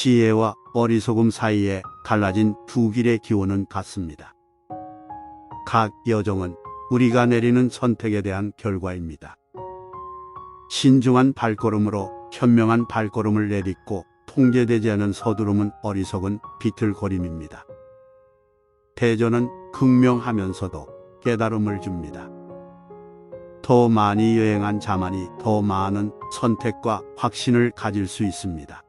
지혜와 어리석음 사이에 갈라진 두 길의 기호는 같습니다. 각 여정은 우리가 내리는 선택에 대한 결과입니다. 신중한 발걸음으로 현명한 발걸음을 내딛고 통제되지 않은 서두름은 어리석은 비틀거림입니다. 대전은 극명하면서도 깨달음을 줍니다. 더 많이 여행한 자만이 더 많은 선택과 확신을 가질 수 있습니다.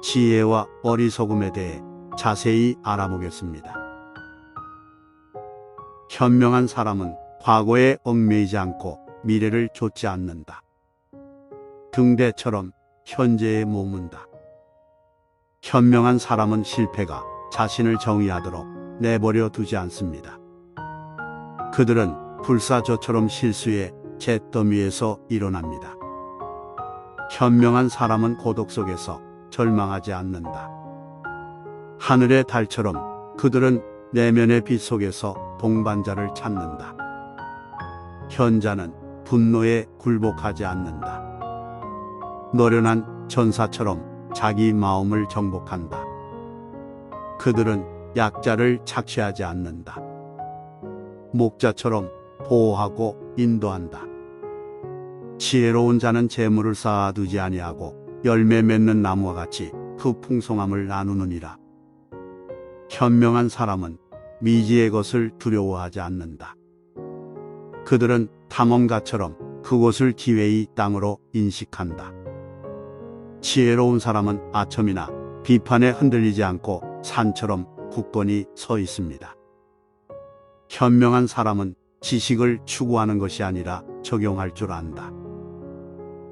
지혜와 어리석음에 대해 자세히 알아보겠습니다. 현명한 사람은 과거에 얽매이지 않고 미래를 좇지 않는다. 등대처럼 현재에 머문다. 현명한 사람은 실패가 자신을 정의하도록 내버려 두지 않습니다. 그들은 불사조처럼 실수의 잿더미에서 일어납니다. 현명한 사람은 고독 속에서 절망하지 않는다. 하늘의 달처럼 그들은 내면의 빛 속에서 동반자를 찾는다. 현자는 분노에 굴복하지 않는다. 노련한 전사처럼 자기 마음을 정복한다. 그들은 약자를 착취하지 않는다. 목자처럼 보호하고 인도한다. 지혜로운 자는 재물을 쌓아두지 아니하고 열매 맺는 나무와 같이 그 풍성함을 나누느니라. 현명한 사람은 미지의 것을 두려워하지 않는다. 그들은 탐험가처럼 그곳을 기회의 땅으로 인식한다. 지혜로운 사람은 아첨이나 비판에 흔들리지 않고 산처럼 굳건히 서 있습니다. 현명한 사람은 지식을 추구하는 것이 아니라 적용할 줄 안다.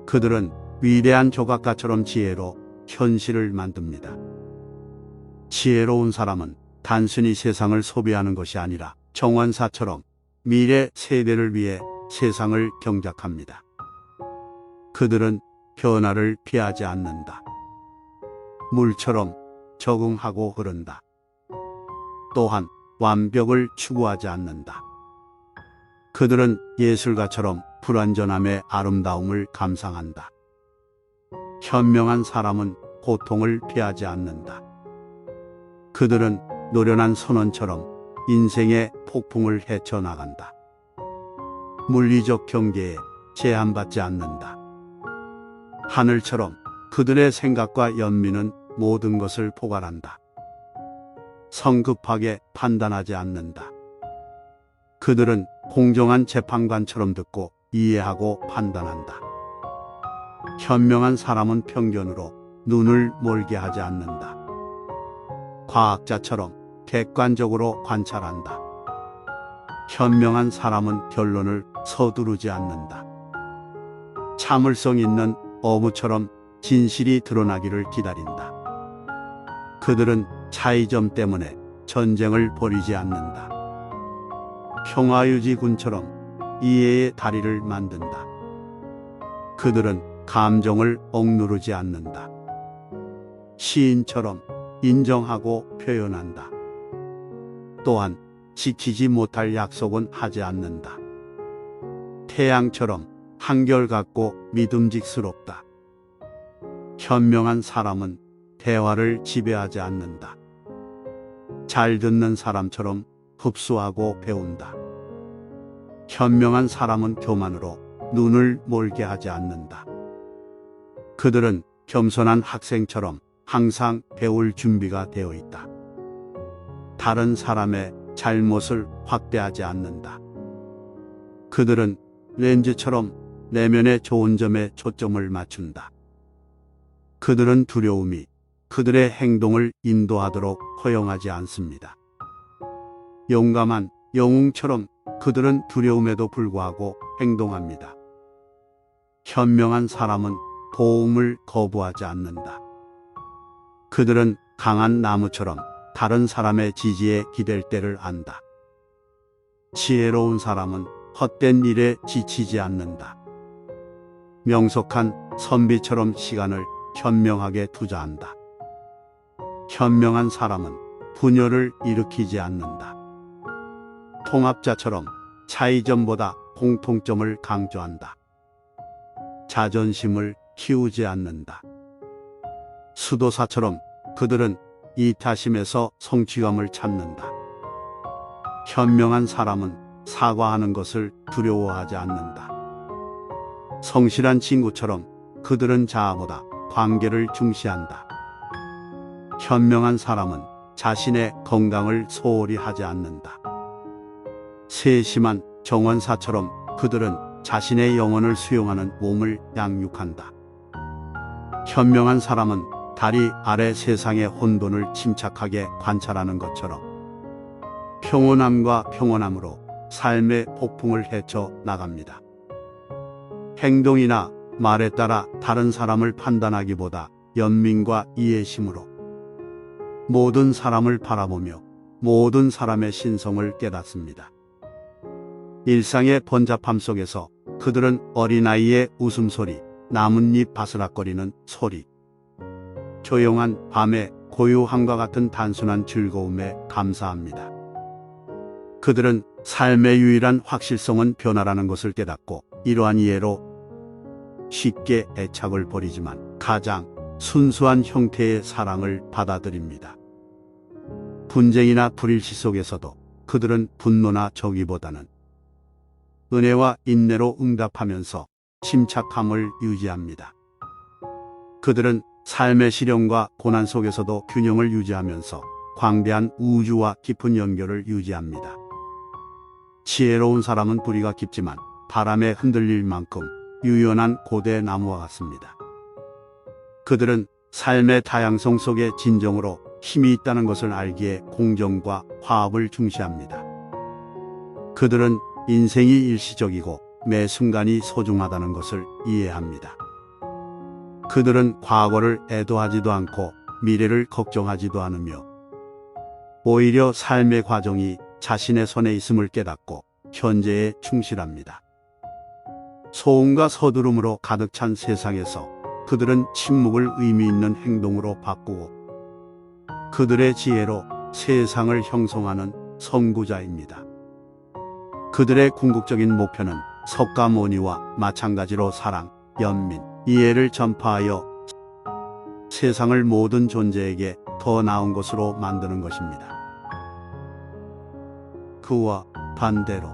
그들은 위대한 조각가처럼 지혜로 현실을 만듭니다. 지혜로운 사람은 단순히 세상을 소비하는 것이 아니라 정원사처럼 미래 세대를 위해 세상을 경작합니다. 그들은 변화를 피하지 않는다. 물처럼 적응하고 흐른다. 또한 완벽을 추구하지 않는다. 그들은 예술가처럼 불완전함의 아름다움을 감상한다. 현명한 사람은 고통을 피하지 않는다. 그들은 노련한 선원처럼 인생의 폭풍을 헤쳐나간다. 물리적 경계에 제한받지 않는다. 하늘처럼 그들의 생각과 연민은 모든 것을 포괄한다. 성급하게 판단하지 않는다. 그들은 공정한 재판관처럼 듣고 이해하고 판단한다. 현명한 사람은 편견으로 눈을 멀게 하지 않는다. 과학자처럼 객관적으로 관찰한다. 현명한 사람은 결론을 서두르지 않는다. 참을성 있는 어부처럼 진실이 드러나기를 기다린다. 그들은 차이점 때문에 전쟁을 벌이지 않는다. 평화유지군처럼 이해의 다리를 만든다. 그들은 감정을 억누르지 않는다. 시인처럼 인정하고 표현한다. 또한 지키지 못할 약속은 하지 않는다. 태양처럼 한결같고 믿음직스럽다. 현명한 사람은 대화를 지배하지 않는다. 잘 듣는 사람처럼 흡수하고 배운다. 현명한 사람은 교만으로 눈을 멀게 하지 않는다. 그들은 겸손한 학생처럼 항상 배울 준비가 되어 있다. 다른 사람의 잘못을 확대하지 않는다. 그들은 렌즈처럼 내면의 좋은 점에 초점을 맞춘다. 그들은 두려움이 그들의 행동을 인도하도록 허용하지 않습니다. 용감한 영웅처럼 그들은 두려움에도 불구하고 행동합니다. 현명한 사람은 도움을 거부하지 않는다. 그들은 강한 나무처럼 다른 사람의 지지에 기댈 때를 안다. 지혜로운 사람은 헛된 일에 지치지 않는다. 명석한 선비처럼 시간을 현명하게 투자한다. 현명한 사람은 분열을 일으키지 않는다. 통합자처럼 차이점보다 공통점을 강조한다. 자존심을 키우지 않는다. 수도사처럼 그들은 이타심에서 성취감을 찾는다. 현명한 사람은 사과하는 것을 두려워하지 않는다. 성실한 친구처럼 그들은 자아보다 관계를 중시한다. 현명한 사람은 자신의 건강을 소홀히 하지 않는다. 세심한 정원사처럼 그들은 자신의 영혼을 수용하는 몸을 양육한다. 현명한 사람은 다리 아래 세상의 혼돈을 침착하게 관찰하는 것처럼 평온함과 평온함으로 삶의 폭풍을 헤쳐 나갑니다. 행동이나 말에 따라 다른 사람을 판단하기보다 연민과 이해심으로 모든 사람을 바라보며 모든 사람의 신성을 깨닫습니다. 일상의 번잡함 속에서 그들은 어린아이의 웃음소리, 나뭇잎 바스락거리는 소리, 조용한 밤의 고요함과 같은 단순한 즐거움에 감사합니다. 그들은 삶의 유일한 확실성은 변화라는 것을 깨닫고 이러한 이해로 쉽게 애착을 버리지만 가장 순수한 형태의 사랑을 받아들입니다. 분쟁이나 불일치 속에서도 그들은 분노나 정의보다는 은혜와 인내로 응답하면서 침착함을 유지합니다. 그들은 삶의 시련과 고난 속에서도 균형을 유지하면서 광대한 우주와 깊은 연결을 유지합니다. 지혜로운 사람은 뿌리가 깊지만 바람에 흔들릴 만큼 유연한 고대 나무와 같습니다. 그들은 삶의 다양성 속에 진정으로 힘이 있다는 것을 알기에 공정과 화합을 중시합니다. 그들은 인생이 일시적이고 매 순간이 소중하다는 것을 이해합니다. 그들은 과거를 애도하지도 않고 미래를 걱정하지도 않으며 오히려 삶의 과정이 자신의 손에 있음을 깨닫고 현재에 충실합니다. 소음과 서두름으로 가득 찬 세상에서 그들은 침묵을 의미 있는 행동으로 바꾸고 그들의 지혜로 세상을 형성하는 선구자입니다. 그들의 궁극적인 목표는 석가모니와 마찬가지로 사랑, 연민, 이해를 전파하여 세상을 모든 존재에게 더 나은 것으로 만드는 것입니다. 그와 반대로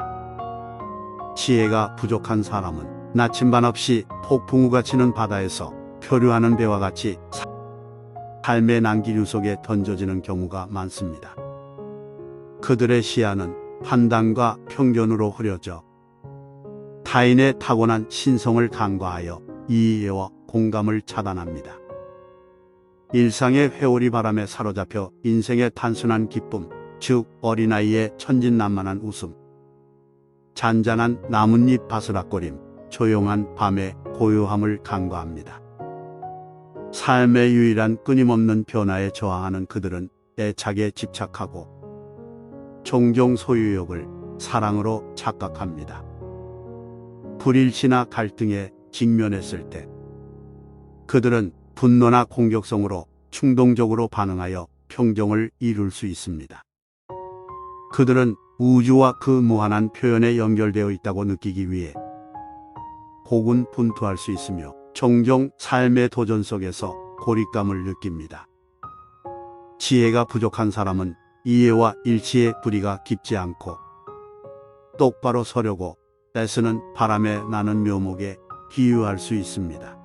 지혜가 부족한 사람은 나침반 없이 폭풍우가 치는 바다에서 표류하는 배와 같이 삶의 난기류 속에 던져지는 경우가 많습니다. 그들의 시야는 판단과 편견으로 흐려져 타인의 타고난 신성을 간과하여 이해와 공감을 차단합니다. 일상의 회오리 바람에 사로잡혀 인생의 단순한 기쁨, 즉 어린아이의 천진난만한 웃음, 잔잔한 나뭇잎 바스락거림, 조용한 밤의 고요함을 간과합니다. 삶의 유일한 끊임없는 변화에 저항하는 그들은 애착에 집착하고 종종 소유욕을 사랑으로 착각합니다. 불일치나 갈등에 직면했을 때 그들은 분노나 공격성으로 충동적으로 반응하여 평정을 이룰 수 있습니다. 그들은 우주와 그 무한한 표현에 연결되어 있다고 느끼기 위해 고군분투할 수 있으며 종종 삶의 도전 속에서 고립감을 느낍니다. 지혜가 부족한 사람은 이해와 일치의 뿌리가 깊지 않고 똑바로 서려고 애쓰는 바람에 나는 묘목에 비유할 수 있습니다.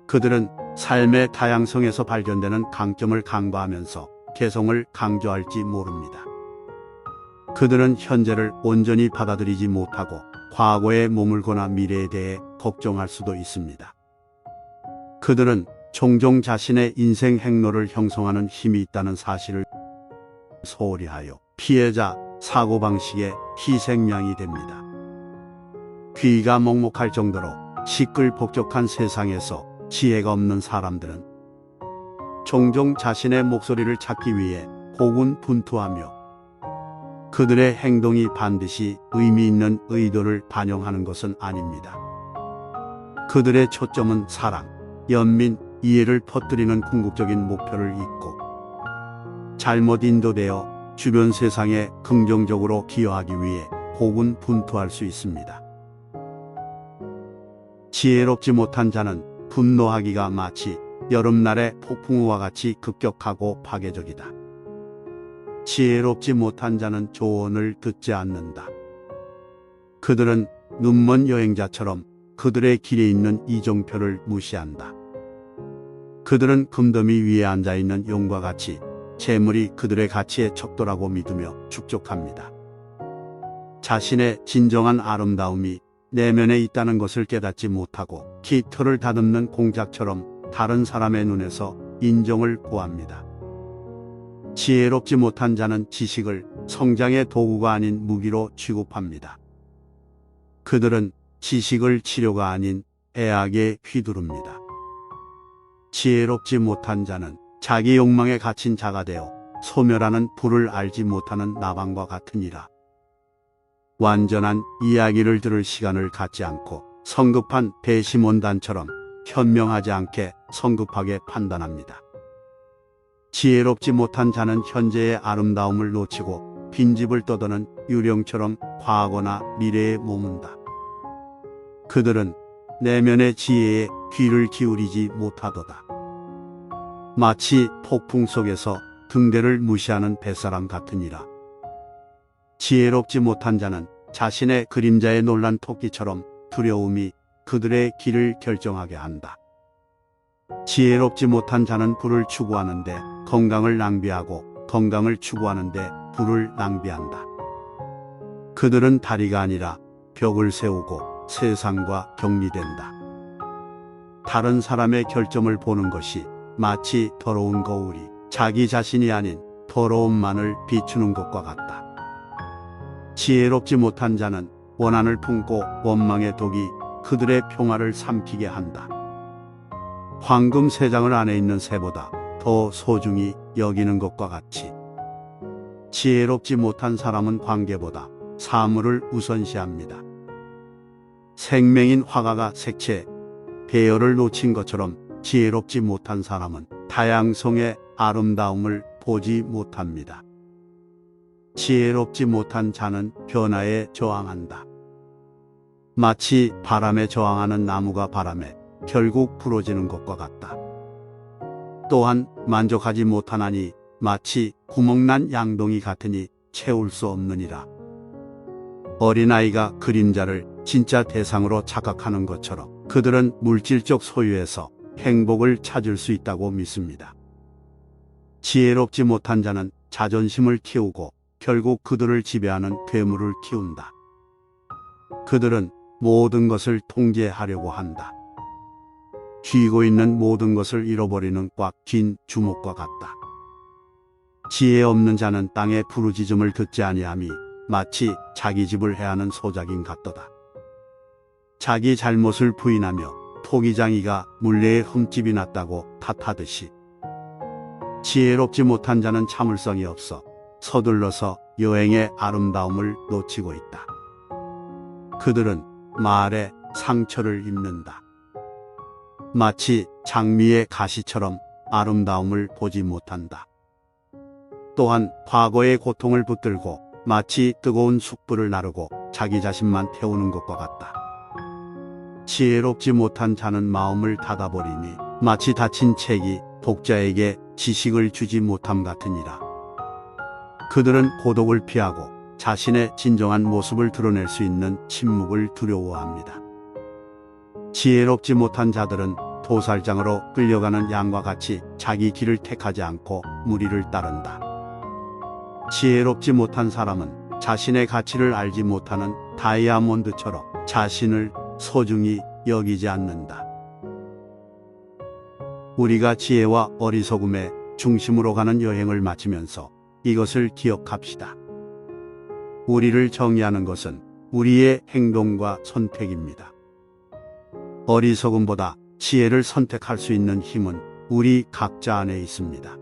그들은 삶의 다양성에서 발견되는 강점을 간과하면서 개성을 강조할지 모릅니다. 그들은 현재를 온전히 받아들이지 못하고 과거에 머물거나 미래에 대해 걱정할 수도 있습니다. 그들은 종종 자신의 인생 행로를 형성하는 힘이 있다는 사실을 소홀히 하여 피해자 사고방식의 희생양이 됩니다. 귀가 먹먹할 정도로 시끌벅적한 세상에서 지혜가 없는 사람들은 종종 자신의 목소리를 찾기 위해 고군분투하며 그들의 행동이 반드시 의미 있는 의도를 반영하는 것은 아닙니다. 그들의 초점은 사랑, 연민, 이해를 퍼뜨리는 궁극적인 목표를 잊고 잘못 인도되어 주변 세상에 긍정적으로 기여하기 위해 고군분투할 수 있습니다. 지혜롭지 못한 자는 분노하기가 마치 여름날의 폭풍우와 같이 급격하고 파괴적이다. 지혜롭지 못한 자는 조언을 듣지 않는다. 그들은 눈먼 여행자처럼 그들의 길에 있는 이정표를 무시한다. 그들은 금더미 위에 앉아있는 용과 같이 재물이 그들의 가치에 척도라고 믿으며 축적합니다. 자신의 진정한 아름다움이 내면에 있다는 것을 깨닫지 못하고 깃털을 다듬는 공작처럼 다른 사람의 눈에서 인정을 구합니다. 지혜롭지 못한 자는 지식을 성장의 도구가 아닌 무기로 취급합니다. 그들은 지식을 치료가 아닌 애악에 휘두릅니다. 지혜롭지 못한 자는 자기 욕망에 갇힌 자가 되어 소멸하는 불을 알지 못하는 나방과 같으니라. 완전한 이야기를 들을 시간을 갖지 않고 성급한 배심원단처럼 현명하지 않게 성급하게 판단합니다. 지혜롭지 못한 자는 현재의 아름다움을 놓치고 빈집을 떠도는 유령처럼 과거나 미래에 머문다. 그들은 내면의 지혜에 귀를 기울이지 못하도다. 마치 폭풍 속에서 등대를 무시하는 뱃사람 같으니라. 지혜롭지 못한 자는 자신의 그림자에 놀란 토끼처럼 두려움이 그들의 길을 결정하게 한다. 지혜롭지 못한 자는 부를 추구하는데 건강을 낭비하고 건강을 추구하는데 부를 낭비한다. 그들은 다리가 아니라 벽을 세우고 세상과 격리된다. 다른 사람의 결점을 보는 것이 마치 더러운 거울이 자기 자신이 아닌 더러움만을 비추는 것과 같다. 지혜롭지 못한 자는 원한을 품고 원망의 독이 그들의 평화를 삼키게 한다. 황금 세 장을 안에 있는 새보다 더 소중히 여기는 것과 같이 지혜롭지 못한 사람은 관계보다 사물을 우선시합니다. 생명인 화가가 색채, 배열을 놓친 것처럼 지혜롭지 못한 사람은 다양성의 아름다움을 보지 못합니다. 지혜롭지 못한 자는 변화에 저항한다. 마치 바람에 저항하는 나무가 바람에 결국 부러지는 것과 같다. 또한 만족하지 못하나니 마치 구멍난 양동이 같으니 채울 수 없느니라. 어린아이가 그림자를 진짜 대상으로 착각하는 것처럼 그들은 물질적 소유에서 행복을 찾을 수 있다고 믿습니다. 지혜롭지 못한 자는 자존심을 키우고 결국 그들을 지배하는 괴물을 키운다. 그들은 모든 것을 통제하려고 한다. 쥐고 있는 모든 것을 잃어버리는 꽉 쥔 주먹과 같다. 지혜 없는 자는 땅의 부르짖음을 듣지 아니함이 마치 자기 집을 해하는 소작인 같도다. 자기 잘못을 부인하며 토기장이가 물레에 흠집이 났다고 탓하듯이 지혜롭지 못한 자는 참을성이 없어 서둘러서 여행의 아름다움을 놓치고 있다. 그들은 말에 상처를 입는다. 마치 장미의 가시처럼 아름다움을 보지 못한다. 또한 과거의 고통을 붙들고 마치 뜨거운 숯불을 나르고 자기 자신만 태우는 것과 같다. 지혜롭지 못한 자는 마음을 닫아버리니 마치 닫힌 책이 독자에게 지식을 주지 못함 같으니라. 그들은 고독을 피하고 자신의 진정한 모습을 드러낼 수 있는 침묵을 두려워합니다. 지혜롭지 못한 자들은 도살장으로 끌려가는 양과 같이 자기 길을 택하지 않고 무리를 따른다. 지혜롭지 못한 사람은 자신의 가치를 알지 못하는 다이아몬드처럼 자신을 소중히 여기지 않는다. 우리가 지혜와 어리석음의 중심으로 가는 여행을 마치면서 이것을 기억합시다. 우리를 정의하는 것은 우리의 행동과 선택입니다. 어리석음보다 지혜를 선택할 수 있는 힘은 우리 각자 안에 있습니다.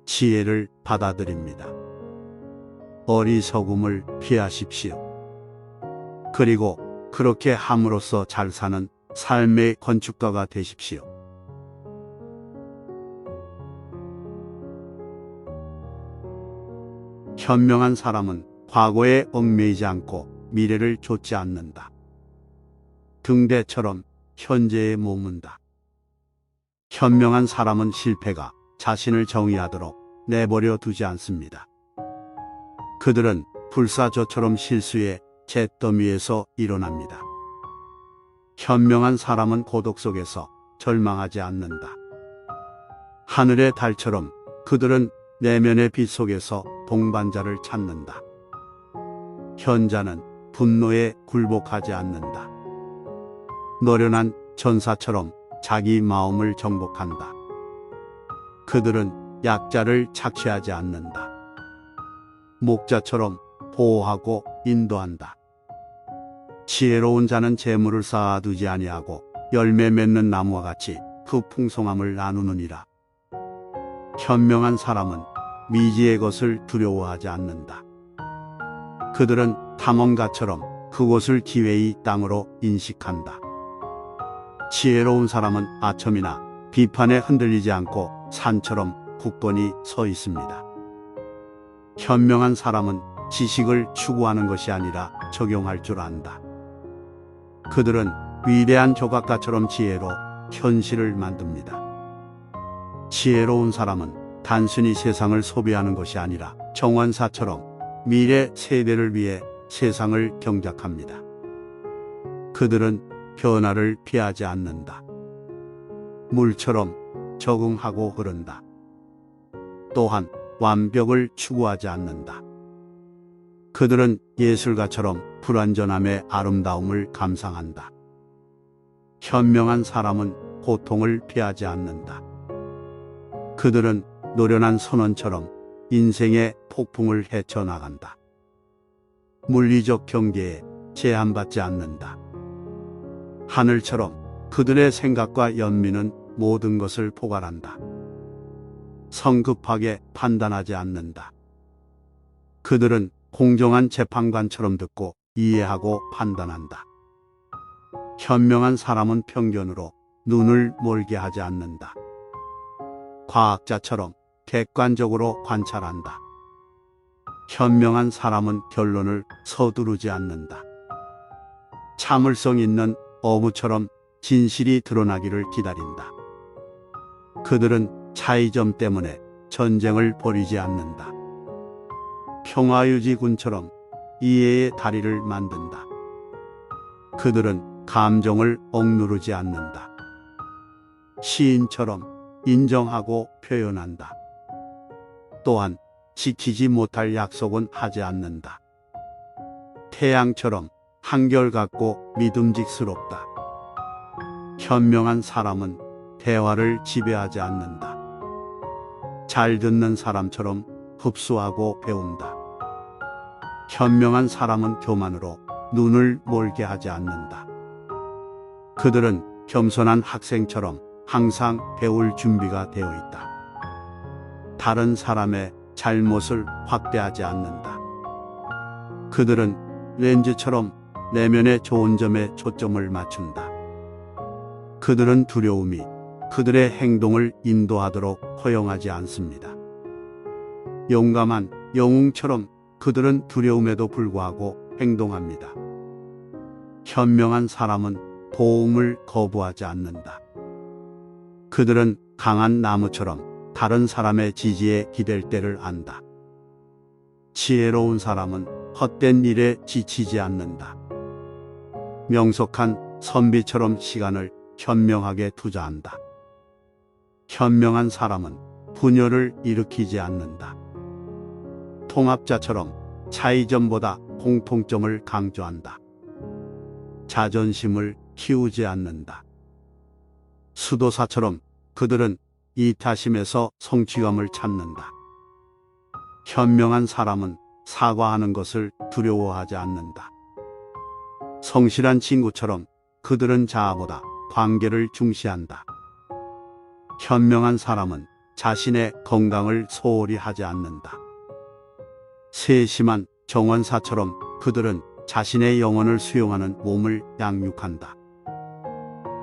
지혜를 받아들입니다. 어리석음을 피하십시오. 그리고 그렇게 함으로써 잘 사는 삶의 건축가가 되십시오. 현명한 사람은 과거에 얽매이지 않고 미래를 좇지 않는다. 등대처럼 현재에 머문다. 현명한 사람은 실패가 자신을 정의하도록 내버려 두지 않습니다. 그들은 불사조처럼 실수의 잿더미에서 일어납니다. 현명한 사람은 고독 속에서 절망하지 않는다. 하늘의 달처럼 그들은 내면의 빛 속에서 동반자를 찾는다. 현자는 분노에 굴복하지 않는다. 노련한 전사처럼 자기 마음을 정복한다. 그들은 약자를 착취하지 않는다. 목자처럼 보호하고 인도한다. 지혜로운 자는 재물을 쌓아두지 아니하고 열매 맺는 나무와 같이 그 풍성함을 나누느니라. 현명한 사람은 미지의 것을 두려워하지 않는다. 그들은 탐험가처럼 그곳을 기회의 땅으로 인식한다. 지혜로운 사람은 아첨이나 비판에 흔들리지 않고 산처럼 굳건히 서 있습니다. 현명한 사람은 지식을 추구하는 것이 아니라 적용할 줄 안다. 그들은 위대한 조각가처럼 지혜로 현실을 만듭니다. 지혜로운 사람은 단순히 세상을 소비하는 것이 아니라 정원사처럼 미래 세대를 위해 세상을 경작합니다. 그들은 변화를 피하지 않는다. 물처럼 적응하고 흐른다. 또한 완벽을 추구하지 않는다. 그들은 예술가처럼 불완전함의 아름다움을 감상한다. 현명한 사람은 고통을 피하지 않는다. 그들은 노련한 선원처럼 인생의 폭풍을 헤쳐나간다. 물리적 경계에 제한받지 않는다. 하늘처럼 그들의 생각과 연민은 모든 것을 포괄한다. 성급하게 판단하지 않는다. 그들은 공정한 재판관처럼 듣고 이해하고 판단한다. 현명한 사람은 편견으로 눈을 멀게 하지 않는다. 과학자처럼 객관적으로 관찰한다. 현명한 사람은 결론을 서두르지 않는다. 참을성 있는 어부처럼 진실이 드러나기를 기다린다. 그들은 차이점 때문에 전쟁을 벌이지 않는다. 평화유지군처럼 이해의 다리를 만든다. 그들은 감정을 억누르지 않는다. 시인처럼 인정하고 표현한다. 또한 지키지 못할 약속은 하지 않는다. 태양처럼 한결같고 믿음직스럽다. 현명한 사람은 대화를 지배하지 않는다. 잘 듣는 사람처럼 흡수하고 배운다. 현명한 사람은 교만으로 눈을 멀게 하지 않는다. 그들은 겸손한 학생처럼 항상 배울 준비가 되어 있다. 다른 사람의 잘못을 확대하지 않는다. 그들은 렌즈처럼 내면의 좋은 점에 초점을 맞춘다. 그들은 두려움이 그들의 행동을 인도하도록 허용하지 않습니다. 용감한 영웅처럼 그들은 두려움에도 불구하고 행동합니다. 현명한 사람은 도움을 거부하지 않는다. 그들은 강한 나무처럼 다른 사람의 지지에 기댈 때를 안다. 지혜로운 사람은 헛된 일에 지치지 않는다. 명석한 선비처럼 시간을 현명하게 투자한다. 현명한 사람은 분열을 일으키지 않는다. 통합자처럼 차이점보다 공통점을 강조한다. 자존심을 키우지 않는다. 수도사처럼 그들은 이타심에서 성취감을 찾는다. 현명한 사람은 사과하는 것을 두려워하지 않는다. 성실한 친구처럼 그들은 자아보다 관계를 중시한다. 현명한 사람은 자신의 건강을 소홀히 하지 않는다. 세심한 정원사처럼 그들은 자신의 영혼을 수용하는 몸을 양육한다.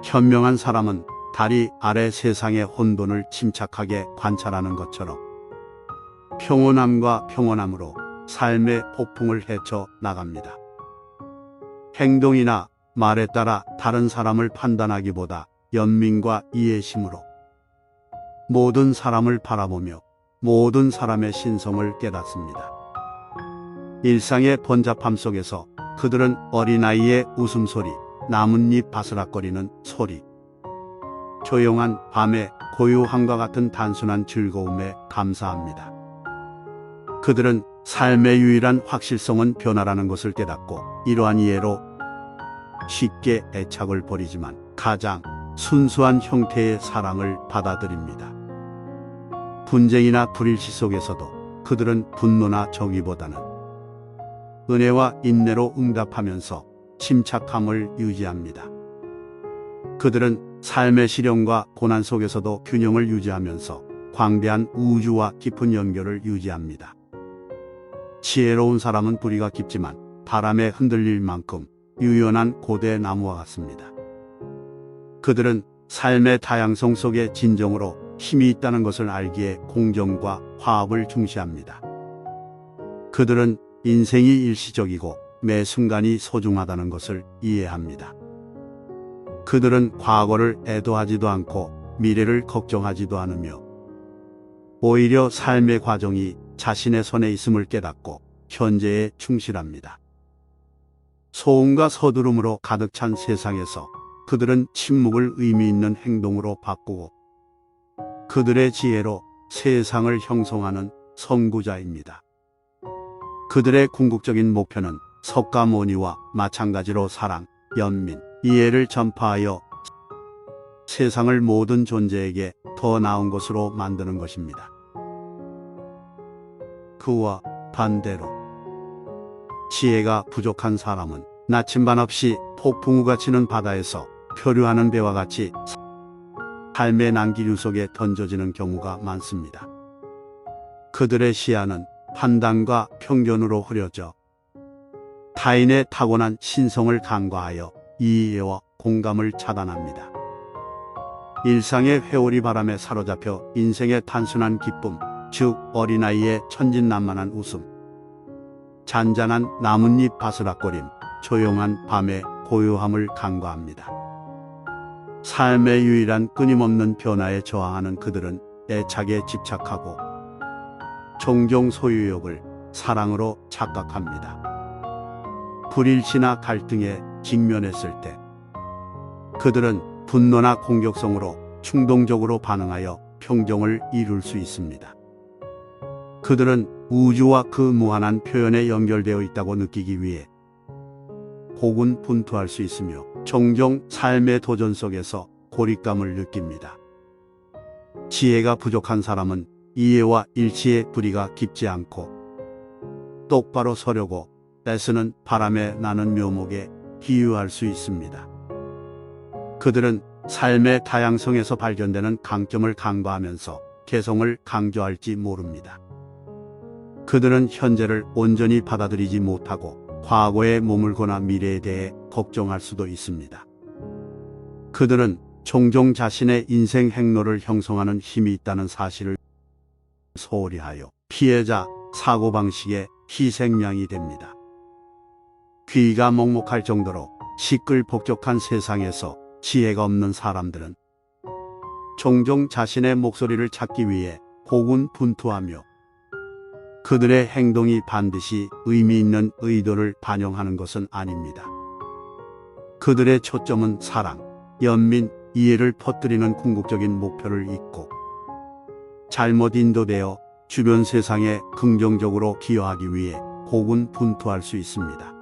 현명한 사람은 다리 아래 세상의 혼돈을 침착하게 관찰하는 것처럼 평온함과 평온함으로 삶의 폭풍을 헤쳐 나갑니다. 행동이나 말에 따라 다른 사람을 판단하기보다 연민과 이해심으로 모든 사람을 바라보며 모든 사람의 신성을 깨닫습니다. 일상의 번잡함 속에서 그들은 어린아이의 웃음소리, 나뭇잎 바스락거리는 소리, 조용한 밤의 고요함과 같은 단순한 즐거움에 감사합니다. 그들은 삶의 유일한 확실성은 변화라는 것을 깨닫고 이러한 이해로 쉽게 애착을 버리지만 가장 순수한 형태의 사랑을 받아들입니다. 분쟁이나 불일치 속에서도 그들은 분노나 정의보다는 은혜와 인내로 응답하면서 침착함을 유지합니다. 그들은 삶의 시련과 고난 속에서도 균형을 유지하면서 광대한 우주와 깊은 연결을 유지합니다. 지혜로운 사람은 뿌리가 깊지만 바람에 흔들릴 만큼 유연한 고대 나무와 같습니다. 그들은 삶의 다양성 속에 진정으로 힘이 있다는 것을 알기에 공정과 화합을 중시합니다. 그들은 인생이 일시적이고 매 순간이 소중하다는 것을 이해합니다. 그들은 과거를 애도하지도 않고 미래를 걱정하지도 않으며 오히려 삶의 과정이 자신의 손에 있음을 깨닫고 현재에 충실합니다. 소음과 서두름으로 가득 찬 세상에서 그들은 침묵을 의미 있는 행동으로 바꾸고 그들의 지혜로 세상을 형성하는 선구자입니다. 그들의 궁극적인 목표는 석가모니와 마찬가지로 사랑, 연민, 이해를 전파하여 세상을 모든 존재에게 더 나은 것으로 만드는 것입니다. 그와 반대로 지혜가 부족한 사람은 나침반 없이 폭풍우가 치는 바다에서 표류하는 배와 같이 삶의 난기류 속에 던져지는 경우가 많습니다. 그들의 시야는 판단과 편견으로 흐려져 타인의 타고난 신성을 간과하여 이해와 공감을 차단합니다. 일상의 회오리 바람에 사로잡혀 인생의 단순한 기쁨, 즉 어린아이의 천진난만한 웃음, 잔잔한 나뭇잎 바스락거림, 조용한 밤의 고요함을 간과합니다. 삶의 유일한 끊임없는 변화에 저항하는 그들은 애착에 집착하고 종종 소유욕을 사랑으로 착각합니다. 불일치나 갈등에 직면했을 때 그들은 분노나 공격성으로 충동적으로 반응하여 평정을 이룰 수 있습니다. 그들은 우주와 그 무한한 표현에 연결되어 있다고 느끼기 위해 고군분투할 수 있으며 종종 삶의 도전 속에서 고립감을 느낍니다. 지혜가 부족한 사람은 이해와 일치의 뿌리가 깊지 않고 똑바로 서려고 애쓰는 바람에 나는 묘목에 비유할 수 있습니다. 그들은 삶의 다양성에서 발견되는 강점을 간과하면서 개성을 강조할지 모릅니다. 그들은 현재를 온전히 받아들이지 못하고 과거에 머물거나 미래에 대해 걱정할 수도 있습니다. 그들은 종종 자신의 인생 행로를 형성하는 힘이 있다는 사실을 소홀히 하여 피해자 사고방식의 희생양이 됩니다. 귀가 먹먹할 정도로 시끌벅적한 세상에서 지혜가 없는 사람들은 종종 자신의 목소리를 찾기 위해 고군분투하며 그들의 행동이 반드시 의미 있는 의도를 반영하는 것은 아닙니다. 그들의 초점은 사랑, 연민, 이해를 퍼뜨리는 궁극적인 목표를 잊고 잘못 인도되어 주변 세상에 긍정적으로 기여하기 위해 고군분투할 수 있습니다.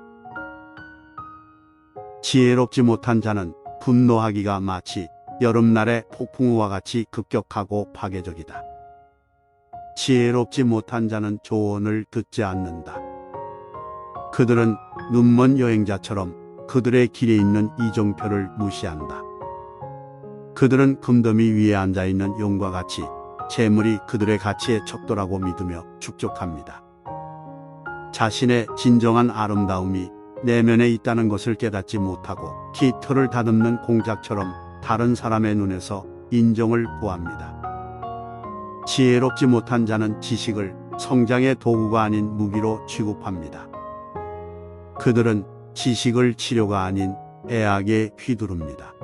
지혜롭지 못한 자는 분노하기가 마치 여름날의 폭풍우와 같이 급격하고 파괴적이다. 지혜롭지 못한 자는 조언을 듣지 않는다. 그들은 눈먼 여행자처럼 그들의 길에 있는 이정표를 무시한다. 그들은 금더미 위에 앉아있는 용과 같이 재물이 그들의 가치의 척도라고 믿으며 축적합니다. 자신의 진정한 아름다움이 내면에 있다는 것을 깨닫지 못하고 깃털을 다듬는 공작처럼 다른 사람의 눈에서 인정을 구합니다. 지혜롭지 못한 자는 지식을 성장의 도구가 아닌 무기로 취급합니다. 그들은 지식을 치료가 아닌 애악에 휘두릅니다.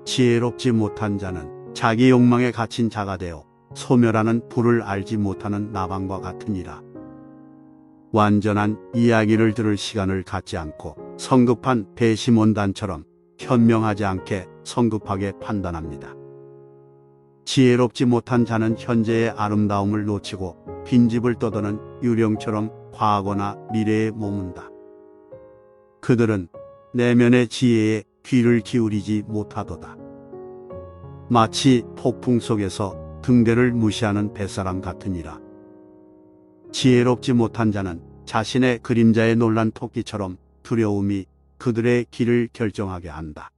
지혜롭지 못한 자는 자기 욕망에 갇힌 자가 되어 소멸하는 불을 알지 못하는 나방과 같으니라. 완전한 이야기를 들을 시간을 갖지 않고 성급한 배심원단처럼 현명하지 않게 성급하게 판단합니다. 지혜롭지 못한 자는 현재의 아름다움을 놓치고 빈집을 떠도는 유령처럼 과거나 미래에 머문다. 그들은 내면의 지혜에 귀를 기울이지 못하도다. 마치 폭풍 속에서 등대를 무시하는 뱃사람 같으니라. 지혜롭지 못한 자는 자신의 그림자에 놀란 토끼처럼 두려움이 그들의 길을 결정하게 한다.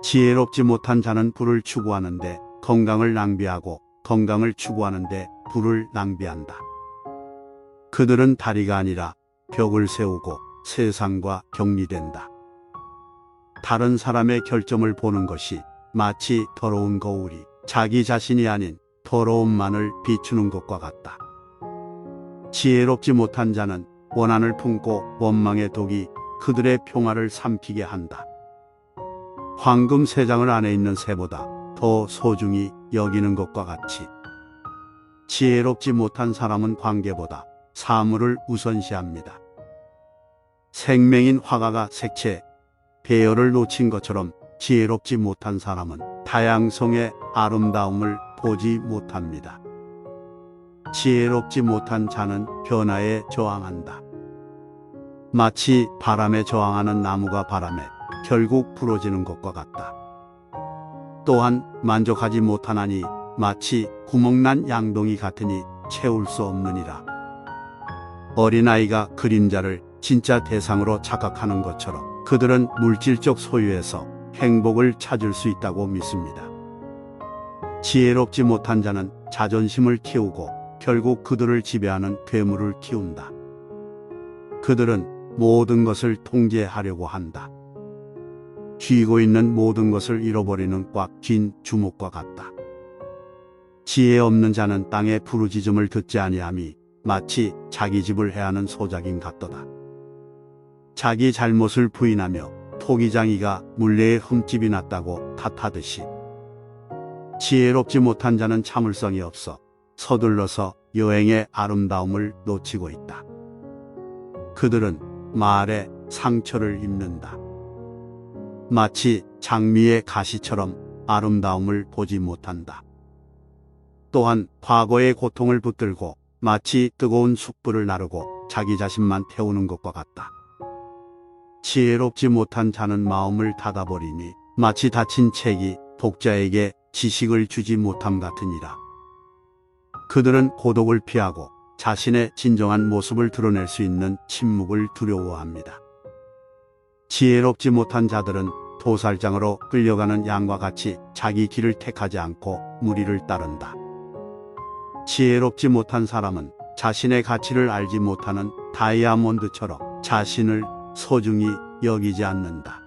지혜롭지 못한 자는 부를 추구하는데 건강을 낭비하고 건강을 추구하는데 부를 낭비한다. 그들은 다리가 아니라 벽을 세우고 세상과 격리된다. 다른 사람의 결점을 보는 것이 마치 더러운 거울이 자기 자신이 아닌 더러움만을 비추는 것과 같다. 지혜롭지 못한 자는 원한을 품고 원망의 독이 그들의 평화를 삼키게 한다. 황금 세 장을 안에 있는 새보다 더 소중히 여기는 것과 같이 지혜롭지 못한 사람은 관계보다 사물을 우선시합니다. 생명인 화가가 색채, 배열을 놓친 것처럼 지혜롭지 못한 사람은 다양성의 아름다움을 보지 못합니다. 지혜롭지 못한 자는 변화에 저항한다. 마치 바람에 저항하는 나무가 바람에 결국 부러지는 것과 같다. 또한 만족하지 못하나니 마치 구멍난 양동이 같으니 채울 수 없느니라. 어린아이가 그림자를 진짜 대상으로 착각하는 것처럼 그들은 물질적 소유에서 행복을 찾을 수 있다고 믿습니다. 지혜롭지 못한 자는 자존심을 키우고 결국 그들을 지배하는 괴물을 키운다. 그들은 모든 것을 통제하려고 한다. 쥐고 있는 모든 것을 잃어버리는 꽉 쥔 주먹과 같다. 지혜 없는 자는 땅의 부르짖음을 듣지 아니함이 마치 자기 집을 해하는 소작인 같도다. 자기 잘못을 부인하며 토기장이가 물레에 흠집이 났다고 탓하듯이 지혜롭지 못한 자는 참을성이 없어 서둘러서 여행의 아름다움을 놓치고 있다. 그들은 말에 상처를 입는다. 마치 장미의 가시처럼 아름다움을 보지 못한다. 또한 과거의 고통을 붙들고 마치 뜨거운 숯불을 나르고 자기 자신만 태우는 것과 같다. 지혜롭지 못한 자는 마음을 닫아버리니 마치 닫힌 책이 독자에게 지식을 주지 못함 같으니라. 그들은 고독을 피하고 자신의 진정한 모습을 드러낼 수 있는 침묵을 두려워합니다. 지혜롭지 못한 자들은 도살장으로 끌려가는 양과 같이 자기 길을 택하지 않고 무리를 따른다. 지혜롭지 못한 사람은 자신의 가치를 알지 못하는 다이아몬드처럼 자신을 소중히 여기지 않는다.